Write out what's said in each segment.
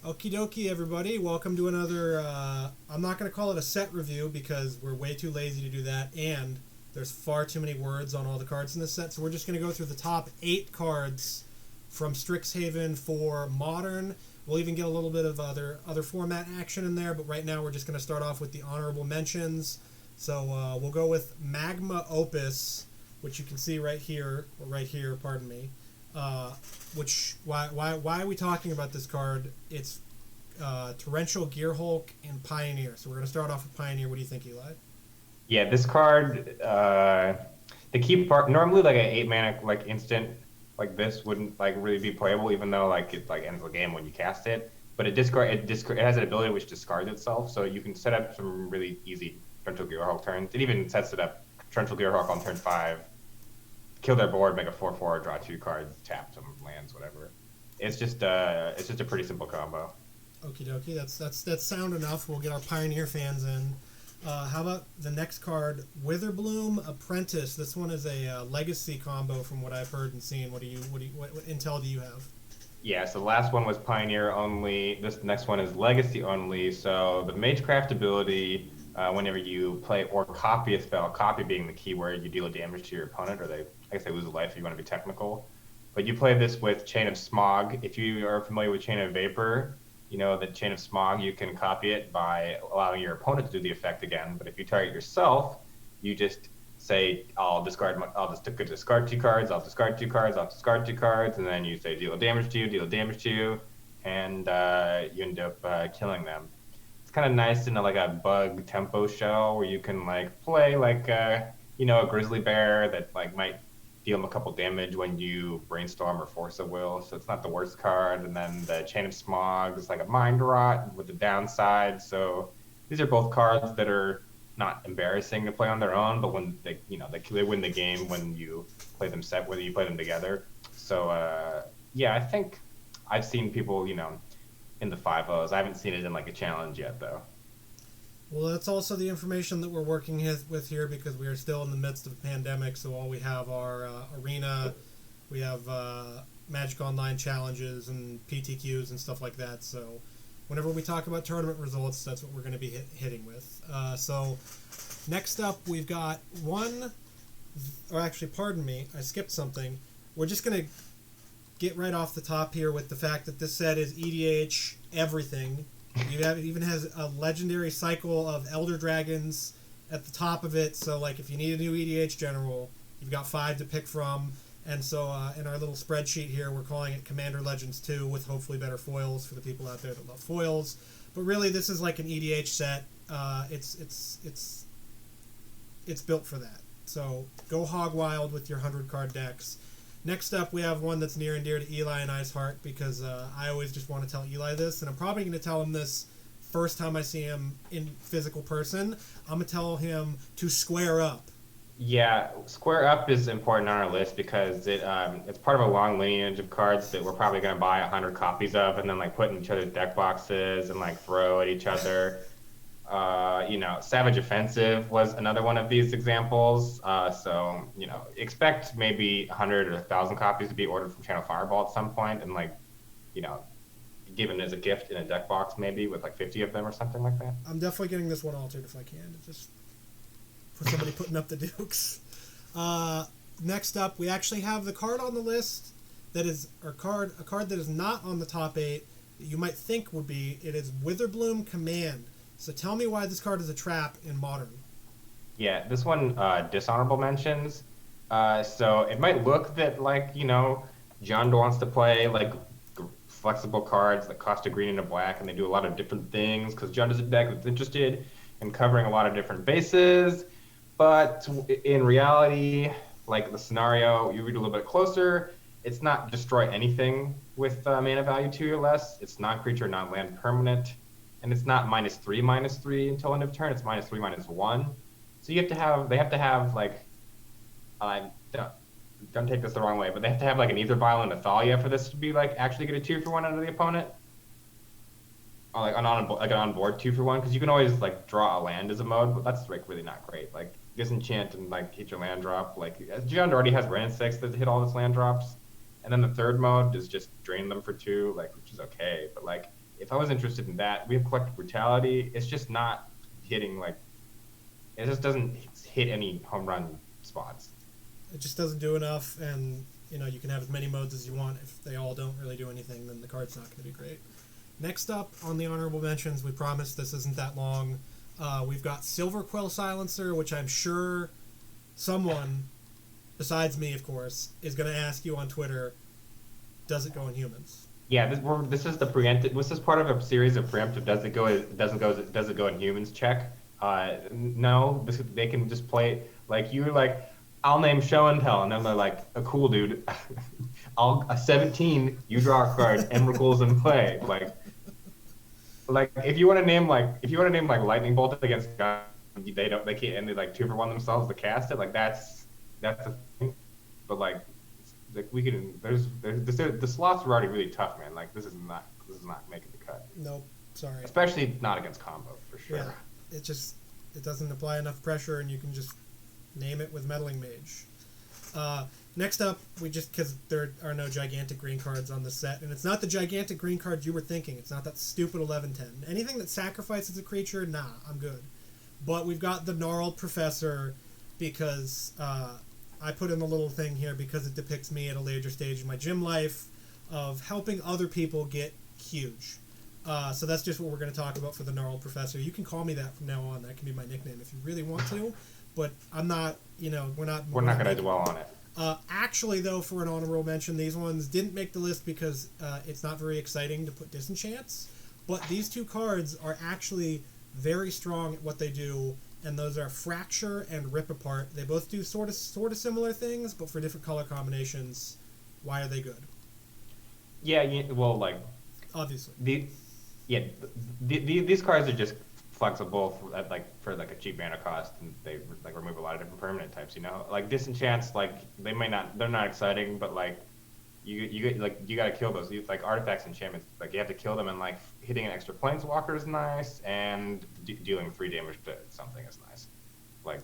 Okie dokie, everybody. Welcome to another. I'm not going to call it a set review because we're way too lazy to do that, and there's far too many words on all the cards in this set. So we're just going to go through the top 8 cards from Strixhaven for Modern. We'll even get a little bit of other format action in there, but right now we're just going to start off with the honorable mentions. So we'll go with Magma Opus, which you can see right here, or right here, pardon me. Why are we talking about this card? It's Torrential Gearhulk and Pioneer. So we're going to start off with Pioneer. What do you think, Eli? Yeah, this card, the key part, normally like an 8 mana like instant like this wouldn't like really be playable, even though like it like ends the game when you cast it. But it has an ability which discards itself, so you can set up some really easy Torrential Gearhulk turns. It even sets it up Torrential Gearhulk on turn 5, kill their board, make a 4/4, draw 2 cards, tap some lands, whatever. It's just a pretty simple combo. Okie dokie. That's sound enough. We'll get our Pioneer fans in. How about the next card, Witherbloom Apprentice? This one is a legacy combo from what I've heard and seen. What intel do you have? Yeah, so the last one was Pioneer only. This next one is Legacy only. So the Magecraft ability, whenever you play or copy a spell, copy being the keyword, you deal damage to your opponent, or I guess they lose a life if you want to be technical. But you play this with Chain of Smog. If you are familiar with Chain of Vapor, you know that Chain of Smog, you can copy it by allowing your opponent to do the effect again. But if you target yourself, you just say, I'll discard 2 cards, I'll discard 2 cards, I'll discard 2 cards, and then you say deal damage to you, and you end up killing them. It's kind of nice in like a bug tempo show where you can like play like a grizzly bear that like might deal them a couple damage when you brainstorm or force a will, so it's not the worst card. And then the Chain of Smog is like a mind rot with the downside. So these are both cards that are not embarrassing to play on their own, but when they win the game when you play them whether you play them together. So yeah, I think I've seen people in the 5-0s. I haven't seen it in like a challenge yet though. Well, that's also the information that we're working with here because we are still in the midst of a pandemic. So all we have are arena, we have Magic Online challenges and PTQs and stuff like that. So whenever we talk about tournament results, that's what we're going to be hitting with. So next up, we've got pardon me, I skipped something. We're just going to get right off the top here with the fact that this set is EDH everything. It even has a legendary cycle of Elder Dragons at the top of it. So, like, if you need a new EDH general, you've got 5 to pick from. And so, in our little spreadsheet here, we're calling it Commander Legends 2 with hopefully better foils for the people out there that love foils. But really, this is like an EDH set. It's built for that. So, go hog wild with your 100-card decks. Next up, we have one that's near and dear to Eli and I's heart because I always just want to tell Eli this, and I'm probably going to tell him this first time I see him in physical person. I'm going to tell him to square up. Yeah, square up is important on our list because it's part of a long lineage of cards that we're probably going to buy 100 copies of and then like put in each other's deck boxes and like throw at each other. Savage Offensive was another one of these examples. So expect maybe 100 or 1,000 copies to be ordered from Channel Fireball at some point, and given as a gift in a deck box, maybe with like 50 of them or something like that. I'm definitely getting this one altered if I can. Just for somebody putting up the dukes. Next up, we actually have the card on the list that is a card that is not on the top 8 that you might think would be. It is Witherbloom Command. So tell me why this card is a trap in Modern. Yeah, this one dishonorable mentions. So it might look that John wants to play like flexible cards that cost a green and a black, and they do a lot of different things because John is a deck that's interested in covering a lot of different bases. But in reality, like the scenario, you read a little bit closer. It's not destroy anything with mana value 2 or less. It's non-creature, non-land permanent. And it's not -3/-3 until end of turn. It's -3/-1. So they have to have like, don't take this the wrong way, but they have to have like an Ether Vial and a Thalia for this to be like actually get a 2-for-1 out of the opponent. Or like an on-board 2-for-1, because you can always like draw a land as a mode, but that's like really not great. Like disenchant and like hit your land drop. Like Giant already has Ran 6 that hit all its land drops, and then the third mode is just drain them for 2, like which is okay, but like if I was interested in that, we have Collective Brutality. It's just not hitting like, it just doesn't hit any home run spots. It just doesn't do enough, and you can have as many modes as you want. If they all don't really do anything, then the card's not going to be great. Next up on the honorable mentions, we promise this isn't that long. We've got Silverquill Silencer, which I'm sure someone, besides me, of course, is going to ask you on Twitter, does it go in humans? Yeah, this is the preemptive. This is part of a series of preemptive. Does it go in humans? Check. No, they can just play like you're like. I'll name show and tell, and then they're like, a cool dude. A 17. You draw a card. Emrakul's in play. Like if you want to name like lightning bolt against God, they can't, and they like 2-for-1 themselves to cast it. Like that's a thing. But like we can. The slots are already really tough, man. Like this is not making the cut. Nope. Sorry. Especially not against combo for sure. Yeah. It doesn't apply enough pressure, and you can just name it with Meddling Mage. Next up, because there are no gigantic green cards on the set, and it's not the gigantic green card you were thinking. It's not that stupid 11/10. Anything that sacrifices a creature, nah, I'm good. But we've got the Gnarled Professor, because I put in a little thing here because it depicts me at a later stage in my gym life of helping other people get huge. So that's just what we're going to talk about for the Gnarled Professor. You can call me that from now on. That can be my nickname if you really want to. But I'm not, we're not going to dwell on it. Actually, though, for an honorable mention, these ones didn't make the list because it's not very exciting to put disenchants. But these two cards are actually very strong at what they do, and those are Fracture and Rip Apart. They both do sort of similar things, but for different color combinations. Why are they good? Yeah, well, like obviously. These cards are just flexible for a cheap mana cost, and they like remove a lot of different permanent types. Like disenchants, like they're not exciting, but like you gotta kill those. Like artifacts, enchantments, like you have to kill them, and like hitting an extra planeswalker is nice, and dealing 3 damage to something is nice. Like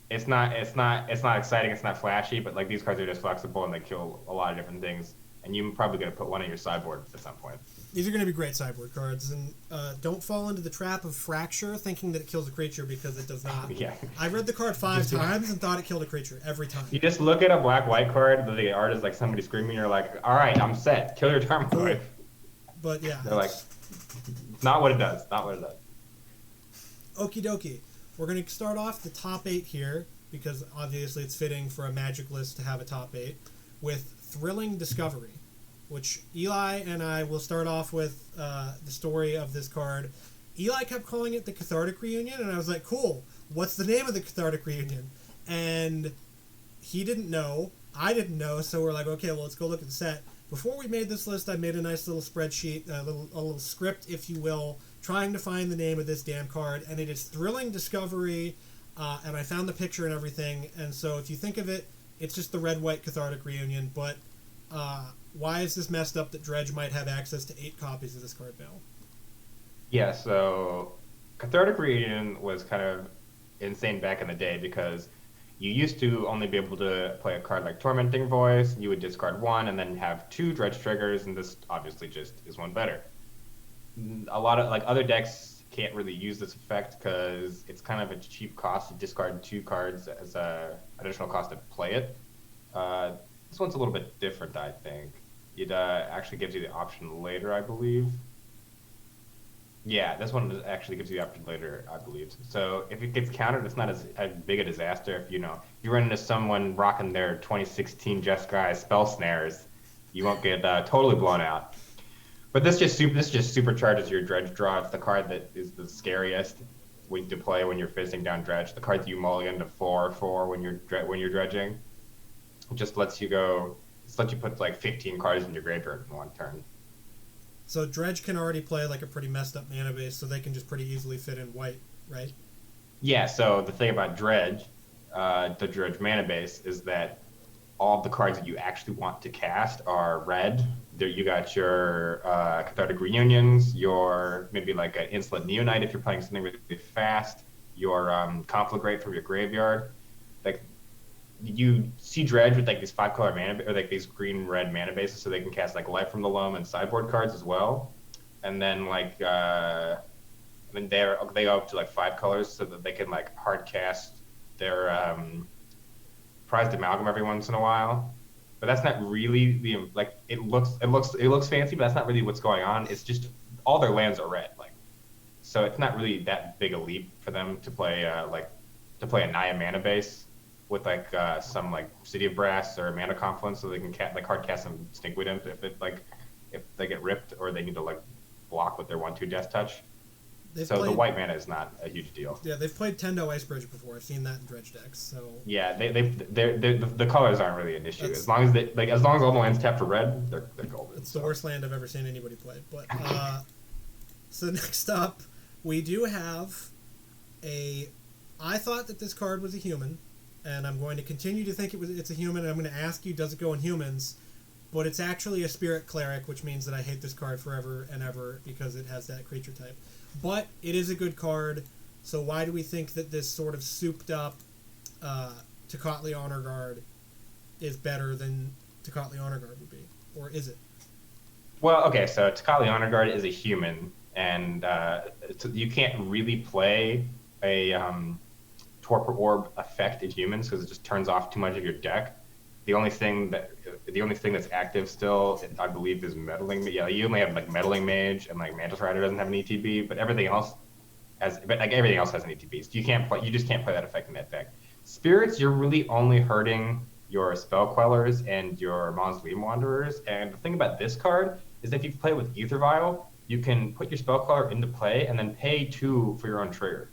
it's not exciting, it's not flashy, but like these cards are just flexible and they kill a lot of different things. And you're probably going to put one in your sideboard at some point. These are going to be great sideboard cards. And don't fall into the trap of Fracture thinking that it kills a creature, because it does not. Yeah. I read the card 5 times and thought it killed a creature every time. You just look at a black-white card, the art is like somebody screaming, you're like, all right, I'm set. Kill your Tarmogoyf. But yeah. They're like, not what it does. Not what it does. Okie dokie. We're going to start off the top 8 here, because obviously it's fitting for a Magic list to have a top 8, with Thrilling Discovery, which Eli and I will start off with the story of this card. Eli kept calling it the Cathartic Reunion, and I was like, cool, what's the name of the Cathartic Reunion? And he didn't know, I didn't know, so we're like, okay, well, let's go look at the set. Before we made this list, I made a nice little spreadsheet, a little script, if you will, trying to find the name of this damn card, and it is Thrilling Discovery, and I found the picture and everything, and so if you think of it, it's just the red-white Cathartic Reunion, but why is this messed up that Dredge might have access to 8 copies of this card now? Yeah, so Cathartic Reunion was kind of insane back in the day because you used to only be able to play a card like Tormenting Voice. You would discard 1 and then have 2 Dredge triggers, and this obviously just is one better. A lot of other decks can't really use this effect because it's kind of a cheap cost to discard 2 cards as a additional cost to play it. This one's a little bit different, I think. It actually gives you the option later, I believe. Yeah, this one actually gives you the option later, I believe. So if it gets countered, it's not as big a disaster. If you run into someone rocking their 2016 Jeskai spell snares, you won't get totally blown out. But this just supercharges your Dredge draw. It's the card that is the scariest to play when you're fizzing down Dredge. The card that you mulligan to 4/4 when you're dredging. It just lets you put like 15 cards in your graveyard in one turn. So Dredge can already play like a pretty messed up mana base, so they can just pretty easily fit in white, right? Yeah, so the thing about Dredge, the Dredge mana base, is that all of the cards that you actually want to cast are red. There you got your Cathartic Reunions, your maybe like an Insolent Neonite if you're playing something really fast, your Conflagrate from your graveyard. Like you see Dredge with like these 5-color mana or like these green-red mana bases, so they can cast like Life from the Loam and sideboard cards as well. and then like then they go up to like 5 colors so that they can like hard cast their prized amalgam every once in a while. But that's not really the like it looks fancy, but that's not really what's going on. It's just all their lands are red, like so it's not really that big a leap for them to play a Naya mana base with like some like City of Brass or Mana Confluence, so they can like hard cast some Stinkweed Imp if they get ripped or they need to like block with their 1/2 Death Touch. The white mana is not a huge deal. Yeah, they've played Tendo Icebridge before. I've seen that in dredge decks. So yeah, the colors aren't really an issue as long as all the lands tap for red, they're golden. It's the worst land I've ever seen anybody play. But so next up, we do have I thought that this card was a human, and I'm going to continue to think it's a human. And I'm going to ask you, does it go in humans? But it's actually a Spirit Cleric, which means that I hate this card forever and ever because it has that creature type. But it is a good card, so why do we think that this sort of souped-up Takata Honor Guard is better than Takata Honor Guard would be? Or is it? Well, okay, so Takata Honor Guard is a human, and you can't really play a Torpor Orb effect in humans because it just turns off too much of your deck. The only thing that's active still, I believe, is Meddling. Yeah, you only have like Meddling Mage and like Mantis Rider doesn't have an ETB, but everything else has an ETB. So you just can't play that effect in that deck. Spirits, you're really only hurting your Spell Quellers and your Mausoleum Wanderers. And the thing about this card is that if you play with Aether Vial, you can put your Spell Queller into play and then pay 2 for your own trigger.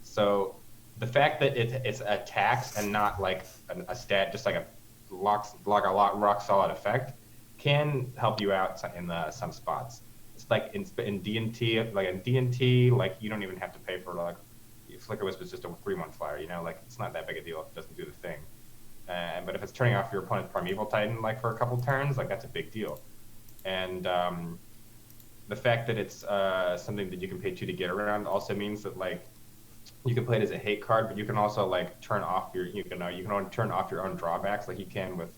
So the fact that it's attacks and not like a stat, just like a rock solid effect, can help you out in some spots. It's like in D&T, like you don't even have to pay for like Flicker Wisp is just a 3/1 flyer, like it's not that big a deal if it doesn't do the thing. But if it's turning off your opponent's Primeval Titan like for a couple turns, like that's a big deal. And the fact that it's something that you can pay 2 to get around also means that like you can play it as a hate card, but you can also like turn off you can only turn off your own drawbacks like you can with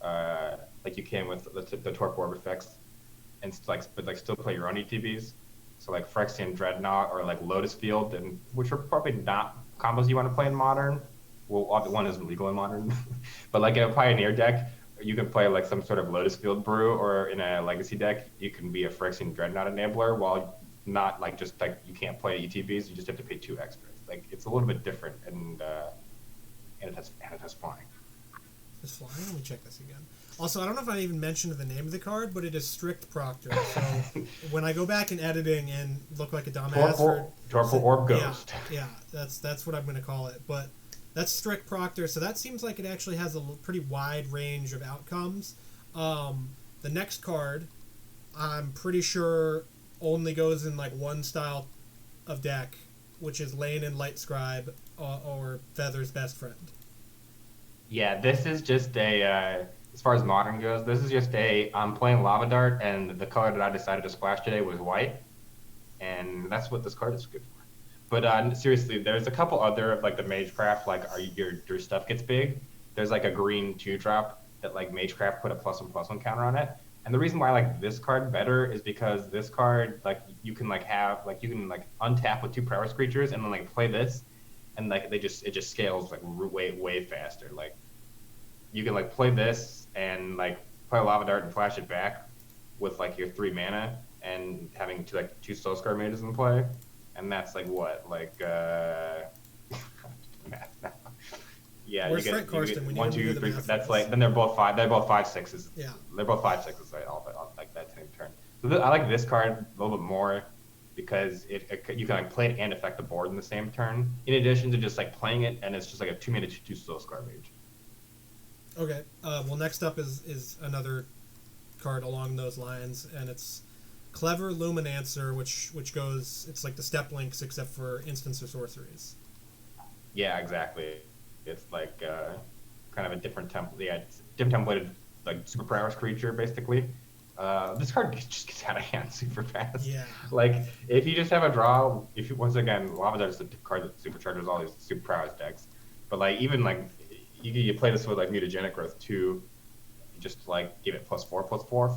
the Torpor Orb effects, and but still play your own ETBs. So like Phyrexian Dreadnought or like Lotus Field, and which are probably not combos you want to play in Modern. Well, one isn't legal in Modern, but like in a Pioneer deck, you can play like some sort of Lotus Field brew, or in a Legacy deck, you can be a Phyrexian Dreadnought enabler while not like just like you can't play ETBs, you just have to pay 2 extras. Like it's a little bit different, and it has flying. It's flying. Let me check this again. Also, I don't know if I even mentioned the name of the card, but it is Strict Proctor. So when I go back in editing and look like a dumbass, Torpor Orb Ghost. Yeah, that's what I'm going to call it. But that's Strict Proctor. So that seems like it actually has a pretty wide range of outcomes. The next card, I'm pretty sure, only goes in like one style of deck, which is Lane and Light Scribe or Feather's Best Friend. Yeah, this is just as far as Modern goes, this is just I'm playing Lava Dart, and the color that I decided to splash today was white, and that's what this card is good for. But seriously, there's a couple other, like the Magecraft, like your stuff gets big. There's like a green 2-drop that like Magecraft put a +1/+1 counter on it. And the reason why I like this card better is because this card, like you can untap with 2 prowess creatures and then like play this, and like it just scales like way faster. Like you can like play this and like play a Lava Dart and flash it back with like your 3 mana and having 2 Soul Scar Mages in play, and that's like what math now. Yeah, Where's you Frank Karsten get when 1, you 2, 3. That's this? like then they're both 5/6s. Yeah, they're both 5/6s right all like that same turn. So I like this card a little bit more because you can like play it and affect the board in the same turn. In addition to just like playing it, and it's just like a 2-mana 2 Soul Scar Mage. Okay. Well, next up is another card along those lines, and it's Clever Luminancer, which goes. It's like the Step Links except for instants or sorceries. Yeah, exactly. It's like kind of a different template. Yeah, it's different templated like super prowess creature basically. This card just gets out of hand super fast. Yeah. Like if you just have a draw, once again, Lava Dart is the card that supercharges all these super prowess decks. But like even like you play this with like Mutagenic Growth too, just like give it +4/+4 for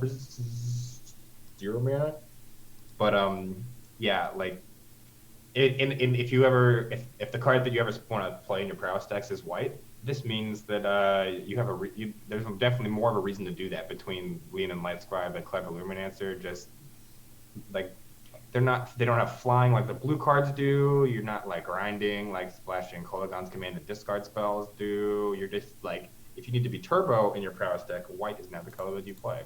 0 mana. But yeah, like if you ever if the card that you ever want to play in your prowess decks is white, this means that you have there's definitely more of a reason to do that between Lean and Light Scribe and Clever Luminancer. Just like they don't have flying like the blue cards do. You're not like grinding like Splashing Kolaghan's Command and discard spells do. You're just like, if you need to be turbo in your prowess deck, white is now the color that you play.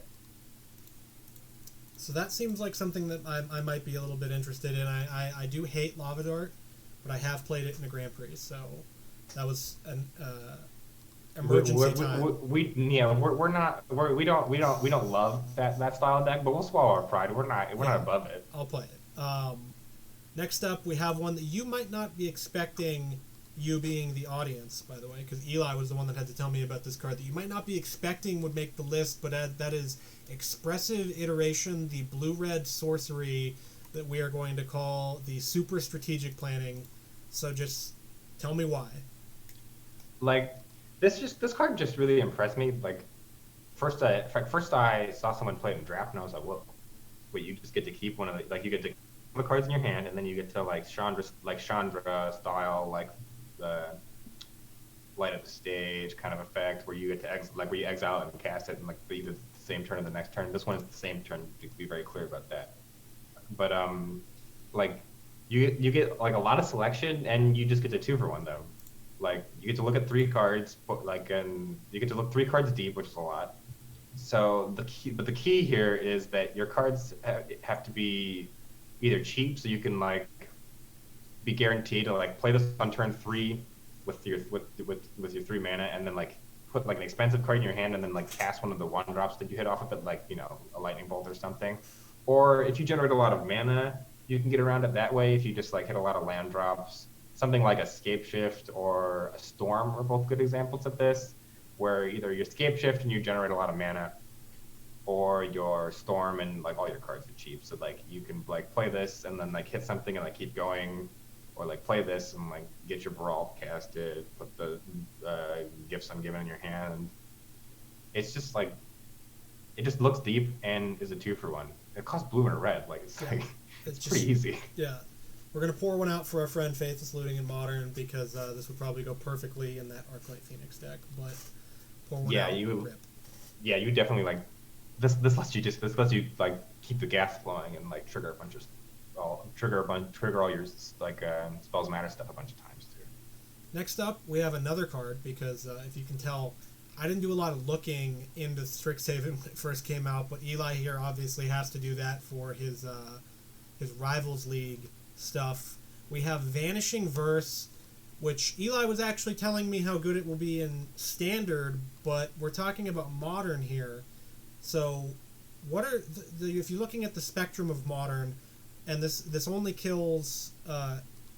So that seems like something that I might be a little bit interested in. I do hate Lava Dart, but I have played it in a Grand Prix, so that was an emergency time. We don't love that style of deck, but we'll swallow our pride. We're not above it. I'll play it. Next up, we have one that you might not be expecting, you being the audience, by the way, because Eli was the one that had to tell me about this card that you might not be expecting would make the list, but that is Expressive Iteration, the blue-red sorcery that we are going to call the Super Strategic Planning. So just tell me why. Like, this card just really impressed me. Like, first I saw someone play it in draft, and I was like, whoa, wait, you just get to keep one of the, like, you get to keep the cards in your hand, and then you get to like Chandra style, like light up the stage kind of effect, where you get to where you exile it and cast it, and like either the same turn or the next turn. This one is the same turn, to be very clear about that. But like you get like a lot of selection, and you just get to 2-for-1 though. Like, you get to look at 3 cards, and you get to look 3 cards deep, which is a lot. So the key here is that your cards have to be either cheap, so you can like be guaranteed to like play this on turn 3 with your 3 mana, and then like put like an expensive card in your hand, and then like cast one of the 1-drops that you hit off of it, like, you know, a lightning bolt or something. Or if you generate a lot of mana, you can get around it that way. If you just like hit a lot of land drops, something like a Scapeshift or a Storm are both good examples of this, where either you Scapeshift and you generate a lot of mana, or your Storm and like all your cards are cheap. So like you can like play this and then like hit something and like keep going, or like play this and like get your Brawl casted, put the Gifts Ungiven in your hand. It's just like, it just looks deep and is a 2-for-1. It costs blue and a red. Like it's just pretty easy. Yeah. We're going to pour one out for our friend Faithless Looting in Modern, because this would probably go perfectly in that Arclight Phoenix deck. But pour one out. Yeah, you definitely like this lets you like keep the gas flowing and like trigger all your like spells matter stuff a bunch of times too. Next up, we have another card, because if you can tell, I didn't do a lot of looking into Strixhaven when it first came out, but Eli here obviously has to do that for his Rivals League stuff. We have Vanishing Verse, which Eli was actually telling me how good it will be in Standard, but we're talking about Modern here. So what are if you're looking at the spectrum of Modern, and this only kills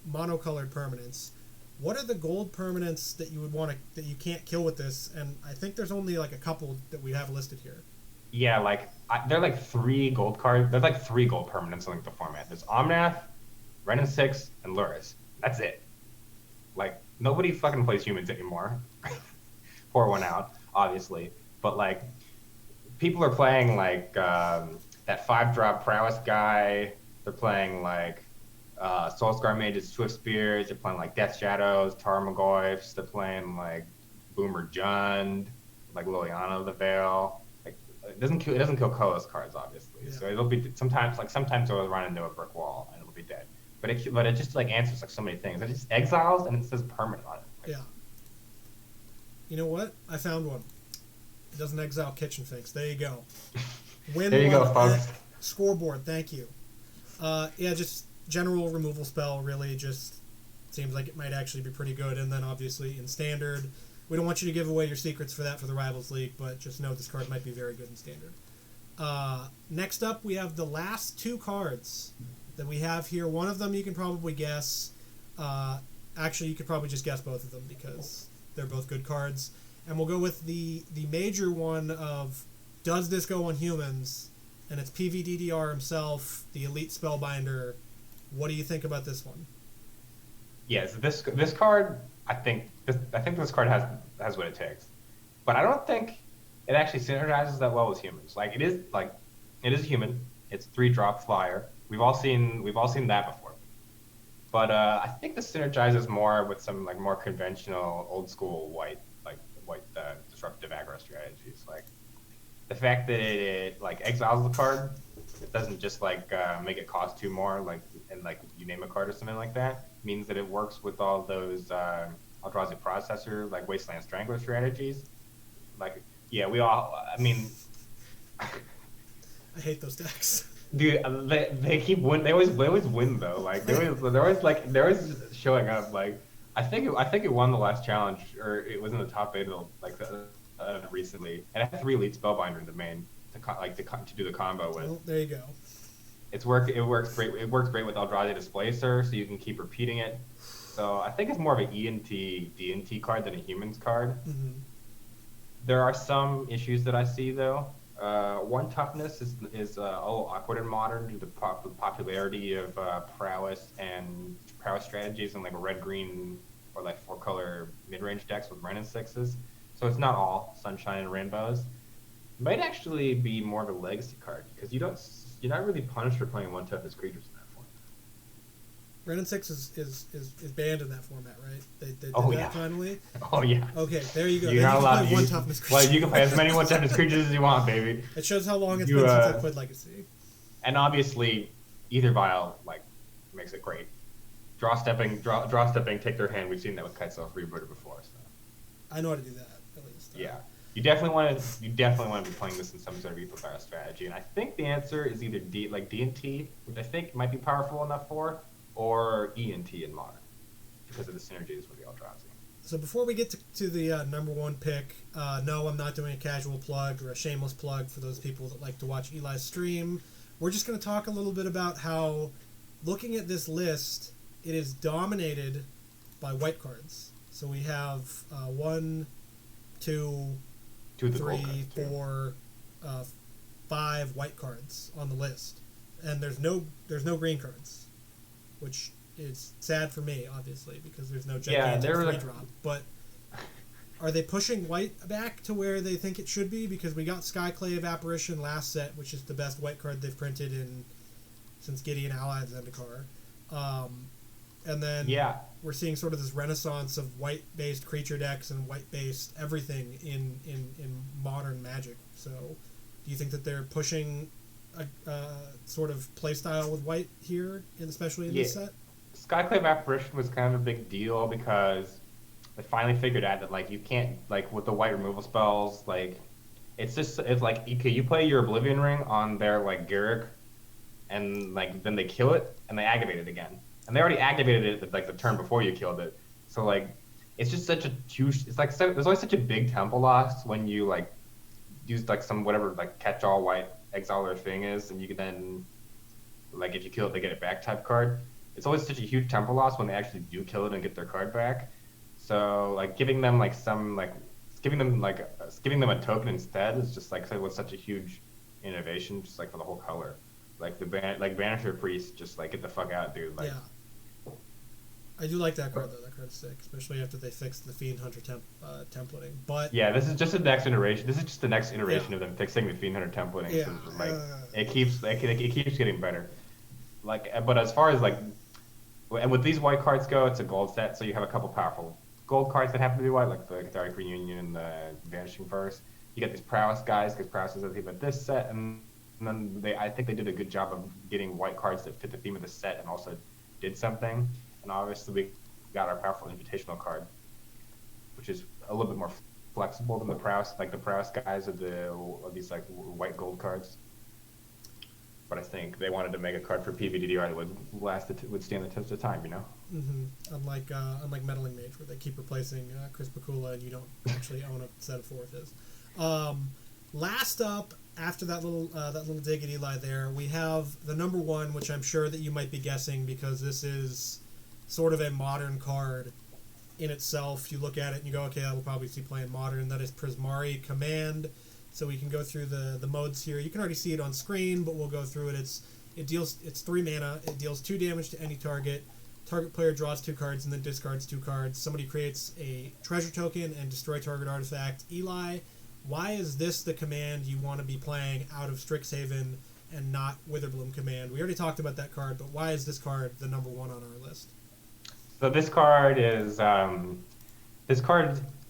monocolored permanents, what are the gold permanents that you would want that you can't kill with this? And I think there's only like a couple that we have listed here. Yeah, like they're like 3 gold cards. There's like 3 gold permanents in like the format. There's Omnath, Renin 6, and Luris. That's it. Like, nobody fucking plays humans anymore. Pour one out, obviously. But like, people are playing like that 5-drop prowess guy. They're playing like Soulscar Mages, Swift Spears. They're playing like Death Shadows, Tarmogoyfs. They're playing like Boomer Jund, like Liliana the Veil. Like, it doesn't kill colorless cards, obviously. Yeah. So it'll be sometimes it'll run into a brick wall and it'll be dead. But it just like answers like so many things. It just exiles and it says permanent on it. Yeah. You know what? I found one. It doesn't exile Kitchen Finks. There you go. Win there you go, folks. Scoreboard. Thank you. Yeah, just general removal spell. Really, just seems like it might actually be pretty good. And then obviously in Standard, we don't want you to give away your secrets for that for the Rivals League, but just know this card might be very good in Standard. Next up, we have the last 2 cards that we have here. One of them you can probably guess. Actually, you could probably just guess both of them because they're both good cards. And we'll go with the major one of, does this go on humans? And it's PVDDR himself, the Elite Spellbinder. What do you think about this one? Yes, this card, I think this card has what it takes. But I don't think it actually synergizes that well with humans. Like, it is a human. It's 3-drop flyer. we've all seen that before. But I think this synergizes more with some like more conventional, old school white disruptive aggro strategies. Like the fact that it like exiles the card, it doesn't just like make it cost 2 more, like and like you name a card or something like that, means that it works with all those Eldrazi processor like Wasteland Strangler strategies. Like yeah, I mean. I hate those decks. Dude, they keep win. They always win though. Like they're always showing up. Like I think it won the last challenge, or it was in the top 8 of recently, and it had 3 elite Spellbinder in the main to do the combo with. Well, there you go. It works great. It works great with Eldrazi Displacer, so you can keep repeating it. So I think it's more of an DNT card than a humans card. Mm-hmm. There are some issues that I see though. One toughness is a little awkward in Modern due to the popularity of prowess strategies and like red-green or like 4-color mid-range decks with Ren and 6s. So it's not all sunshine and rainbows. It might actually be more of a legacy card because you're not really punished for playing 1 toughness creatures in that format. Ren and 6 is banned in that format, right? They did that finally? Oh, yeah. Okay, there you go. You're not allowed to play 1 toughness creature. Well, you can play as many 1 toughness creatures as you want, baby. It shows how long it's been since I played Legacy. And obviously, either vial makes it great. Draw stepping, take their hand. We've seen that with Kiteself Rebooter before. So. I know how to do that, at least. Yeah. You definitely want to be playing this in some sort of Repo Fire strategy. And I think the answer is either D&T, which I think might be powerful enough for, or ENT in Modern, because of the synergies with the Eldrazi. So before we get to the number 1 pick, no, I'm not doing a casual plug or a shameless plug for those people that like to watch Eli's stream. We're just going to talk a little bit about how, looking at this list, it is dominated by white cards. So we have 1, 2, 3, 4, 5 white cards on the list, and there's no green cards, which is sad for me, obviously, because there's no gigantic 3-drop. But are they pushing white back to where they think it should be? Because we got Skyclave Apparition last set, which is the best white card they've printed since Gideon Allied Zendikar. And then we're seeing sort of this renaissance of white-based creature decks and white-based everything in modern Magic. So do you think that they're pushing a sort of playstyle with white here, especially in this set? Skyclave Apparition was kind of a big deal because they finally figured out that you can't with the white removal spells, it's like okay, you play your Oblivion Ring on their Garruk, and then they kill it and they activate it again, and they already activated it the turn before you killed it. So it's just such a huge. It's there's always such a big tempo loss when you use some whatever catch-all white exiler thing is, and you can then if you kill it they get it back type card. It's always such a huge tempo loss when they actually do kill it and get their card back. So giving them giving them a token instead is just was such a huge innovation, just for the whole color. Banisher Priest, just get the fuck out, dude. Yeah. I do like that card though. That card's sick, especially after they fixed the Fiend Hunter templating. But yeah, this is just the next iteration. This is just the next iteration of them fixing the Fiend Hunter templating. Yeah. So it keeps getting better. But as far as and with these white cards go, it's a gold set, so you have a couple powerful gold cards that happen to be white, like the Cathartic Reunion and the Vanishing Verse. You get these prowess guys, because prowess is the theme of this set, and then I think they did a good job of getting white cards that fit the theme of the set and also did something. And obviously we got our powerful invitational card, which is a little bit more flexible than the prowess, the prowess guys of these white gold cards. But I think they wanted to make a card for PvDDR that would stand the test of time, Mm-hmm. Unlike Meddling Mage, where they keep replacing Chris Bakula and you don't actually own a set of 4/5s. Last up, after that little dig at Eli there, we have the number 1, which I'm sure that you might be guessing because this is sort of a modern card in itself. You look at it and you go, okay, I will probably see playing modern. That is Prismari Command. So we can go through the modes here. You can already see it on screen, but we'll go through it. It's 3 mana. It deals 2 damage to any target. Target player draws 2 cards and then discards 2 cards. Somebody creates a treasure token and destroy target artifact. Eli, why is this the command you want to be playing out of Strixhaven? and not Witherbloom Command? We already talked about that card, but why is this card the number one on our list? So this card is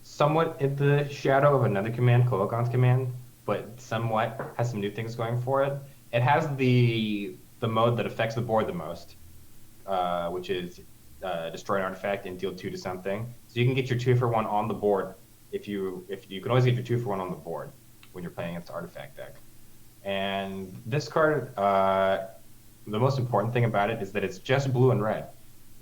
somewhat in the shadow of another command, Kologon's Command, but somewhat has some new things going for it. It has the mode that affects the board the most, which is destroy an artifact and deal 2 to something. So you can get your 2-for-1 on the board. If you can always get your 2-for-1 on the board when you're playing against the artifact deck. And this card, the most important thing about it is that it's just blue and red.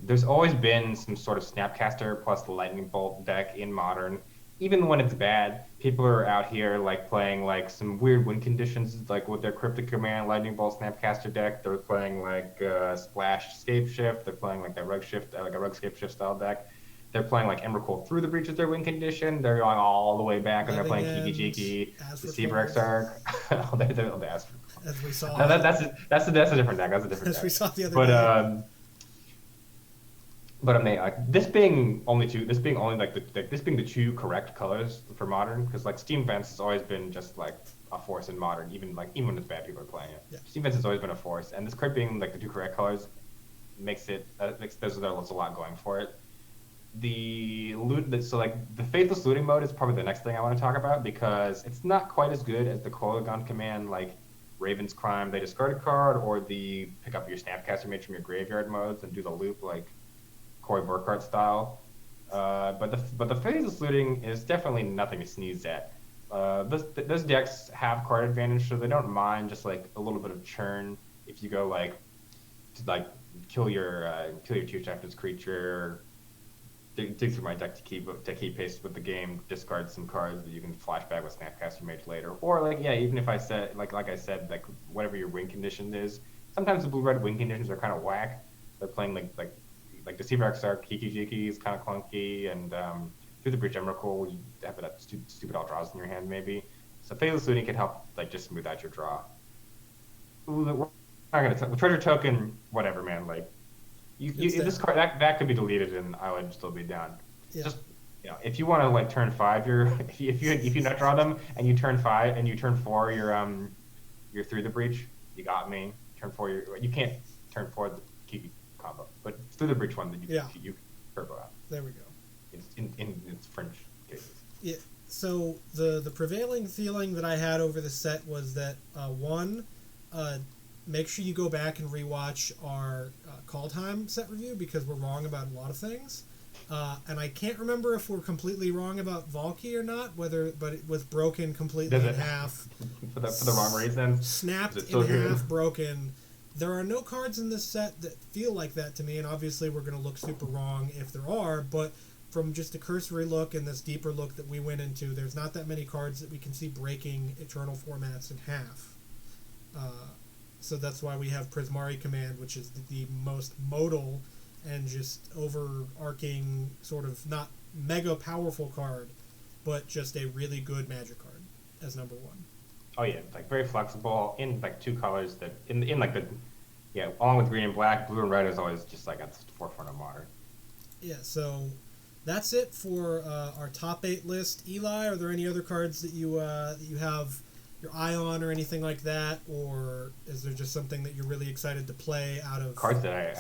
There's always been some sort of Snapcaster plus the Lightning Bolt deck in Modern. Even when it's bad, people are out here like playing like some weird win conditions, like with their Cryptic Command, Lightning Bolt, Snapcaster deck. They're playing like Splash Scape Shift. They're playing like that Rug Shift, like a Rug Scape Shift style deck. They're playing like Emrakul through the breach of their win condition. They're going all the way back, and they're playing Kiki Jiki, Deceiver Exarch. The Astro. As we saw. No, that's a different deck. That's a different deck. As we saw the other day. But I mean, like this being the two correct colors for Modern, because like Steam Vents has always been just like a force in Modern, even when it's bad, people are playing it. Yeah. Steam Vents has always been a force, and this card being like the two correct colors makes there's a lot going for it. The Faithless Looting mode is probably the next thing I want to talk about, because it's not quite as good as the Kologon Command, like Raven's Crime, they discard a card, or the pick up your Snapcaster Mage from your graveyard modes and do the loop like Corey Burkhardt style. But the Faithless Looting is definitely nothing to sneeze at. Those decks have card advantage, so they don't mind just like a little bit of churn if you go like to kill your two Chieftain's creature. Dig through my deck to keep pace with the game. Discard some cards that you can flashback with Snapcaster Mage later, or even if I said like I said, like whatever your win condition is. Sometimes the blue-red win conditions are kind of whack. They're playing like Deceiver Exarch, Kiki Jiki is kind of clunky, and through the breach Emrakul, you have that stupid all draws in your hand maybe. So Faithless Looting can help like just smooth out your draw. Ooh, we're not gonna Treasure Token, whatever, man. Like. This card that could be deleted and I would still be down. Yeah. Just if you want to like turn 5, if you not draw them and you turn 5 and you turn 4, you're through the breach. You got me. Turn 4, you can't turn 4 the Kiki combo, but it's through the breach one that you turbo out. There we go. In its fringe cases. Yeah. So the prevailing feeling that I had over the set was that make sure you go back and rewatch our Call Time set review, because we're wrong about a lot of things. And I can't remember if we're completely wrong about Valky or not, but it was broken completely in half. for the wrong reasons. Snapped in half, broken. There are no cards in this set that feel like that to me, and obviously we're going to look super wrong if there are, but from just a cursory look and this deeper look that we went into, there's not that many cards that we can see breaking Eternal formats in half. So that's why we have Prismari Command, which is the most modal and just overarching sort of not mega powerful card, but just a really good Magic card as number 1. Oh yeah, like very flexible in like 2 colors that along with green and black, blue and red is always just like at the forefront of Modern. Yeah, so that's it for our top 8 list. Eli, are there any other cards that you have your eye on or anything like that, or is there just something that you're really excited to play out of cards that I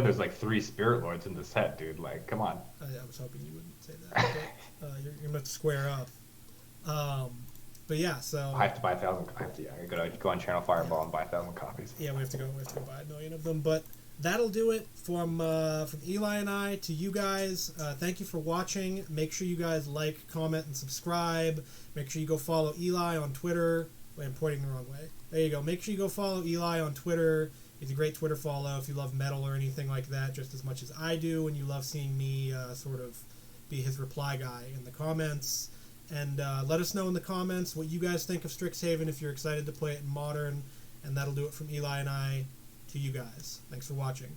there's like 3 Spirit Lords in the set, dude, like come on. I was hoping you wouldn't say that, but you're gonna have to square up. But yeah, so I have to buy 1,000. I gotta go on Channel Fireball and buy 1,000 copies. Yeah, we have to go buy 1 million of them. But that'll do it from Eli and I to you guys. Thank you for watching. Make sure you guys like, comment, and subscribe. Make sure you go follow Eli on Twitter. Wait, I'm pointing the wrong way. There you go. Make sure you go follow Eli on Twitter. He's a great Twitter follow if you love metal or anything like that, just as much as I do, and you love seeing me sort of be his reply guy in the comments. And let us know in the comments what you guys think of Strixhaven, if you're excited to play it in Modern. And that'll do it from Eli and I to you guys. Thanks for watching.